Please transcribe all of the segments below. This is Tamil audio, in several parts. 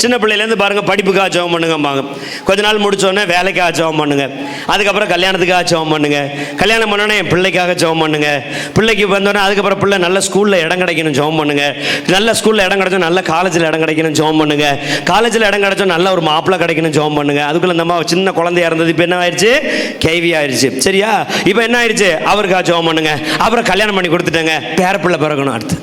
சின்ன பிள்ளையிலேருந்து பாருங்கள் படிப்புக்காக ஜெபம் பண்ணுங்கம்பாங்க. கொஞ்ச நாள் முடிச்சோடனே வேலைக்காக ஜெபம் பண்ணுங்க. அதுக்கப்புறம் கல்யாணத்துக்காக ஜெபம் பண்ணுங்க. கல்யாணம் பண்ணோன்னே என் பிள்ளைக்காக ஜெபம் பண்ணுங்க. பிள்ளைக்கு வந்தோடனே அதுக்கப்புறம் பிள்ளை நல்ல ஸ்கூலில் இடம் கிடைக்கணும் ஜெபம் பண்ணுங்க. நல்ல ஸ்கூலில் இடம் கிடைச்சோம், நல்ல காலேஜில் இடம் கிடைக்கணும் ஜெபம் பண்ணுங்க. காலேஜில் இடம் கிடைச்சோம், நல்ல ஒரு மாப்பிள்ளை கிடைக்கணும் ஜெபம் பண்ணுங்க. அதுக்குள்ள நம்ம சின்ன குழந்தையா இருந்தது இப்போ என்ன ஆயிடுச்சு? கேள்வி ஆயிடுச்சு. சரியா? இப்போ என்ன ஆயிடுச்சு? அவருக்காக ஜெபம் பண்ணுங்க. அப்புறம் கல்யாணம் பண்ணி கொடுத்துட்டேங்க, பேரப்பிள்ளை பிறக்கணும். அடுத்து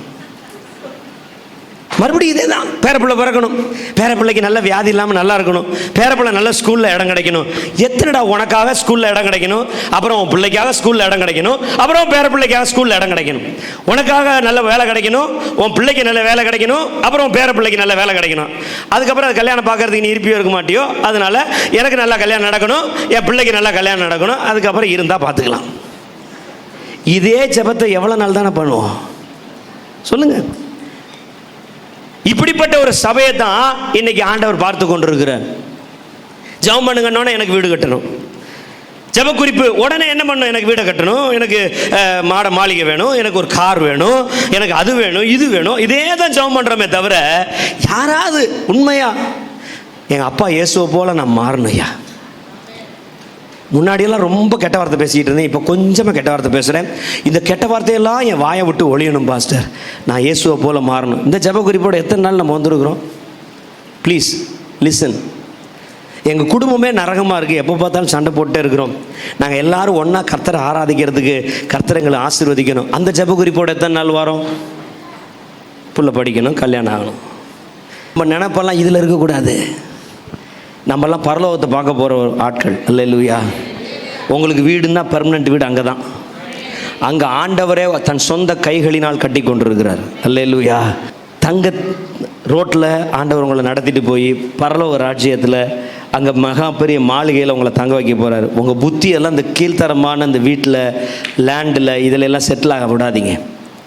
மறுபடியும் இதே தான், பேரப்பிள்ளை பிறக்கணும், பேரப்பிள்ளைக்கு நல்ல வியாதி இல்லாமல் நல்லா இருக்கணும், பேரப்பிள்ளை நல்ல ஸ்கூலில் இடம் கிடைக்கணும். எத்தனைடா உனக்காக ஸ்கூலில் இடம் கிடைக்கணும், அப்புறம் உன் பிள்ளைக்காக ஸ்கூலில் இடம் கிடைக்கணும், அப்புறம் பேரப்பிள்ளைக்காக ஸ்கூலில் இடம் கிடைக்கணும். உனக்காக நல்ல வேலை கிடைக்கணும், உன் பிள்ளைக்கு நல்ல வேலை கிடைக்கணும், அப்புறம் பேரப்பிள்ளைக்கு நல்ல வேலை கிடைக்கணும். அதுக்கப்புறம் அது கல்யாணம் பார்க்கறதுக்கு நீ இருப்பியோ இருக்க மாட்டியோ, அதனால எனக்கு நல்லா கல்யாணம் நடக்கணும், என் பிள்ளைக்கு நல்லா கல்யாணம் நடக்கணும், அதுக்கப்புறம் இருந்தால் பார்த்துக்கலாம். இதே ஜெபத்தை எவ்வளோ நாள் தானே பண்ணுவோம் சொல்லுங்கள்? இப்படிப்பட்ட ஒரு சபையை தான் இன்னைக்கு ஆண்டவர் பார்த்து கொண்டிருக்கிறார். ஜெபம் பண்ணுங்கன்னோட எனக்கு வீடு கட்டணும், ஜெப குறிப்பு உடனே என்ன பண்ணணும்? எனக்கு வீடை கட்டணும், எனக்கு மாளிகை வேணும், எனக்கு ஒரு கார் வேணும், எனக்கு அது வேணும், இது வேணும். இதே தான் ஜெபம் பண்ணுறோமே தவிர, யாராவது உண்மையா எங்கள் அப்பா இயேசுவை போல நான் மாறணும்யா. முன்னாடியெல்லாம் ரொம்ப கெட்ட வார்த்தை பேசிக்கிட்டு இருந்தேன், இப்போ கொஞ்சமாக கெட்ட வார்த்தை பேசுகிறேன். இந்த கெட்ட வார்த்தையெல்லாம் என் வாயை விட்டு ஒழியணும் பாஸ்டர், நான் இயேசுவை போல் மாறணும். இந்த ஜெப குறிப்போடு எத்தனை நாள் நம்ம வந்துருக்குறோம்? Please listen. எங்கள் குடும்பமே நரகமாக இருக்குது, எப்போ பார்த்தாலும் சண்டை போட்டே இருக்கிறோம். நாங்கள் எல்லோரும் ஒன்றா கர்த்தரை ஆராதிக்கிறதுக்கு, கர்த்தரை எங்களை ஆசீர்வதிக்கணும். அந்த ஜெப குறிப்போடு எத்தனை நாள் வரோம்? புள்ள படிக்கணும், கல்யாணம் ஆகணும். நம்ம நினைப்பெல்லாம் இதில் இருக்கக்கூடாது. நம்மெல்லாம் பரலோகத்தை பார்க்க போகிற ஆட்கள். அல்லேலூயா. உங்களுக்கு வீடுன்னா பெர்மனெண்ட் வீடு அங்கே தான். அங்கே ஆண்டவரே தன் சொந்த கைகளினால் கட்டி கொண்டிருக்கிறார். அல்லேலூயா. தங்க ரோட்டில் ஆண்டவர் உங்களை நடத்திட்டு போய் பரலோக ராஜ்யத்தில் அங்கே மகா பெரிய மாளிகையில் உங்களை தங்க வைக்க போகிறார். உங்கள் புத்தியெல்லாம் இந்த கீழ்த்தரமான இந்த வீட்டில், லேண்டில், இதில் எல்லாம் செட்டில் ஆக விடாதீங்க.